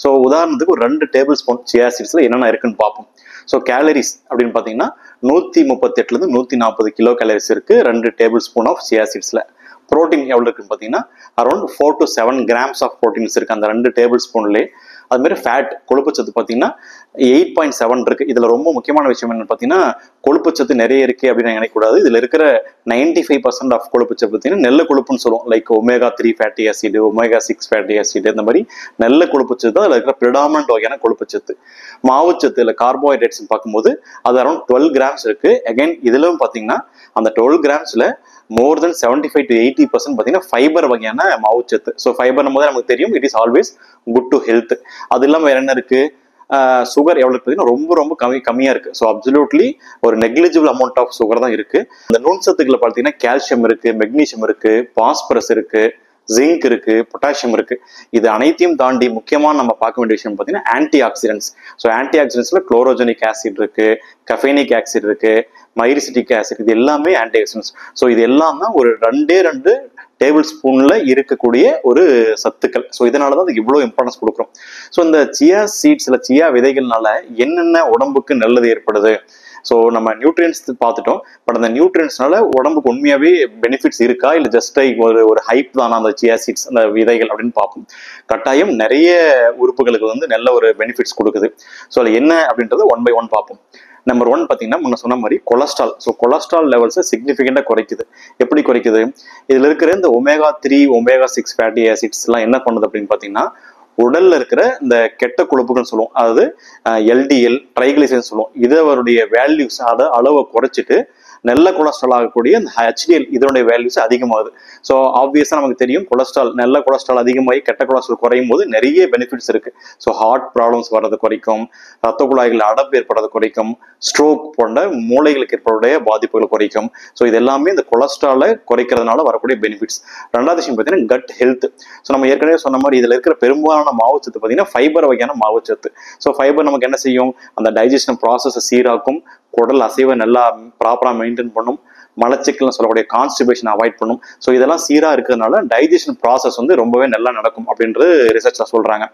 So உதாரணத்துக்கு ஒரு 2 table spoon சியா சீட்ஸில் என்னென்ன இருக்குன்னு பார்ப்போம். ஸோ கேலரிஸ் அப்படின்னு பார்த்தீங்கன்னா 138 140 கிலோ கேலரிஸ் இருக்கு 2 டேபிள் ஸ்பூன் ஆஃப் சியா சீட்ஸில். ப்ரோட்டீன் எவ்வளோ இருக்குன்னு பார்த்தீங்கன்னா around 4 to 7 grams of proteins இருக்கு அந்த 2 டேபிள் ஸ்பூன்லேயே. அது மாதிரி ஃபேட் கொழுப்புச்சத்து பார்த்தீங்கன்னா 8.7 இருக்கு. இதுல ரொம்ப முக்கியமான விஷயம் என்னன்னு பார்த்தீங்கன்னா கொழுப்புச்சத்து நிறைய இருக்கு அப்படின்னு நினைக்கக்கூடாது. இதுல இருக்கிற 95% ஆஃப் கொழுப்புச்சத்து பார்த்தீங்கன்னா நெல்ல கொழுப்புன்னு சொல்லுவோம். Like omega-3 fatty acid, omega-6 fatty acid, இந்த மாதிரி நெல்ல கொழுப்புச்சத்து தான் அதில் இருக்கிற ப்ரிடாமனன்ட் வகையான கொழுப்புச்சத்து. மாவுச்சத்து இல்லை கார்போஹைட்ரேட்ஸ் பார்க்கும்போது அது அரௌண்ட் 12 grams இருக்கு. அகைன் இதுலயும் பார்த்தீங்கன்னா அந்த 12 gramsல மோர் தென் 75 to 80% பார்த்தீங்கன்னா ஃபைபர் வகையான மாவுச்சத்து. ஸோ ஃபைபர் போது நமக்கு தெரியும் it is always good to health. அது இல்லாமல் வேற என்ன இருக்கு, சுகர் எவ்வளவு பார்த்தீங்கன்னா ரொம்ப ரொம்ப கம்மியா இருக்கு. ஸோ அப்சல்யூட்லி ஒரு நெக்லிஜிபிள் அமௌண்ட் ஆஃப் சுகர் தான் இருக்கு. அந்த நுண்சத்துக்களை பார்த்தீங்கன்னா கால்சியம் இருக்கு, மெக்னீசியம் இருக்கு, பாஸ்பரஸ் இருக்கு, ஜிங்க் இருக்கு, பொட்டாசியம் இருக்கு. இது அனைத்தையும் தாண்டி முக்கியமான நம்ம பார்க்க வேண்டிய விஷயம் பார்த்தீங்கன்னா ஆன்டி ஆக்சிடென்ட்ஸ். ஸோ ஆன்டி ஆக்சிடென்ட்ஸ்ல குளோரோஜெனிக் ஆசிட் இருக்கு, கஃபேனிக் ஆசிட் இருக்கு, மைரிசிட்டிக் ஆசிட், இது எல்லாமே ஆன்டி ஆக்சிடென்ட்ஸ். ஸோ இது எல்லாம் தான் ஒரு 2 டேபிள் ஸ்பூன்ல இருக்கக்கூடிய ஒரு சத்துக்கள். ஸோ இதனால தான் அதுக்கு இவ்வளோ இம்பார்ட்டன்ஸ் கொடுக்குறோம். ஸோ இந்த சியா சீட்ஸ்ல சியா விதைகள்னால என்னென்ன உடம்புக்கு நல்லது ஏற்படுது. ஸோ நம்ம நியூட்ரியன்ஸ் பார்த்துட்டோம். பட் அந்த நியூட்ரியன்ஸ்னால உடம்புக்கு உண்மையாவே பெனிஃபிட்ஸ் இருக்கா இல்லை ஜஸ்ட் ஒரு ஹைப் தானா அந்த சியா சீட்ஸ் அந்த விதைகள் அப்படின்னு பார்ப்போம். கட்டாயம் நிறைய உறுப்புகளுக்கு வந்து நல்ல ஒரு பெனிஃபிட்ஸ் கொடுக்குது. ஸோ அது என்ன அப்படின்றத 1 by 1 பார்ப்போம். நம்பர் 1 பார்த்தீங்கன்னா முன்ன சொன்ன மாதிரி கொலஸ்ட்ரால். ஸோ கொலஸ்ட்ரால் லெவல்ஸை சிக்னிஃபிகண்டாக குறைக்குது. எப்படி குறைக்குது, இதில் இருக்கிற இந்த omega-3 omega-6 ஃபேட்டி ஆசிட்ஸ் எல்லாம் என்ன பண்ணுது அப்படின்னு பார்த்தீங்கன்னா உடல்ல இருக்கிற இந்த கெட்ட கொழுப்புகள் சொல்லுவோம், அதாவது எல்டிஎல் ட்ரைகிளிசரைட் சொல்லுவோம், இதனுடைய வேல்யூஸ் அதை அளவை குறைச்சிட்டு நல்ல கொலஸ்ட்ரால் ஆகக்கூடிய இந்த ஹெச்டிஎல் இதனுடைய வேல்யூஸ் அதிகமாகுது. ஸோ ஆப்வியஸாக நமக்கு தெரியும் கொலஸ்ட்ரால் நல்ல கொலஸ்ட்ரால் அதிகமாகி கெட்ட கொலஸ்ட்ரால் குறையும் போது நிறைய பெனிஃபிட்ஸ் இருக்கு. ஸோ ஹார்ட் ப்ராப்ளம்ஸ் வர்றது குறைக்கும், ரத்த குழாய்கள் அடப்பு ஏற்படுறது குறைக்கும், ஸ்ட்ரோக் போன்ற மூளைகளுக்கு ஏற்படக்கூடிய பாதிப்புகள் குறைக்கும். ஸோ இது எல்லாமே இந்த கொலஸ்ட்ராலை குறைக்கிறதுனால வரக்கூடிய பெனிஃபிட்ஸ். 2வது விஷயம் பார்த்தீங்கன்னா கட் ஹெல்த். ஸோ நம்ம ஏற்கனவே சொன்ன மாதிரி இதில் இருக்கிற பெரும்பாலான மாவுச்சத்து பார்த்தீங்கன்னா ஃபைபர் வகையான மாவுச்சத்து. ஸோ ஃபைபர் நமக்கு என்ன செய்யும், அந்த டைஜஷன் ப்ராசஸை சீராக்கும், குடல் அசைவை நல்லா ப்ராப்பராக மெயின்டைன் பண்ணும், மலச்சிக்கல்னு சொல்லக்கூடிய கான்ஸ்டிபேஷன் அவாய்ட் பண்ணும். ஸோ இதெல்லாம் சீராக இருக்கிறதுனால டைஜஷன் ப்ராசஸ் வந்து ரொம்பவே நல்லா நடக்கும் அப்படின்றது ரிசர்ச்ல சொல்றாங்க.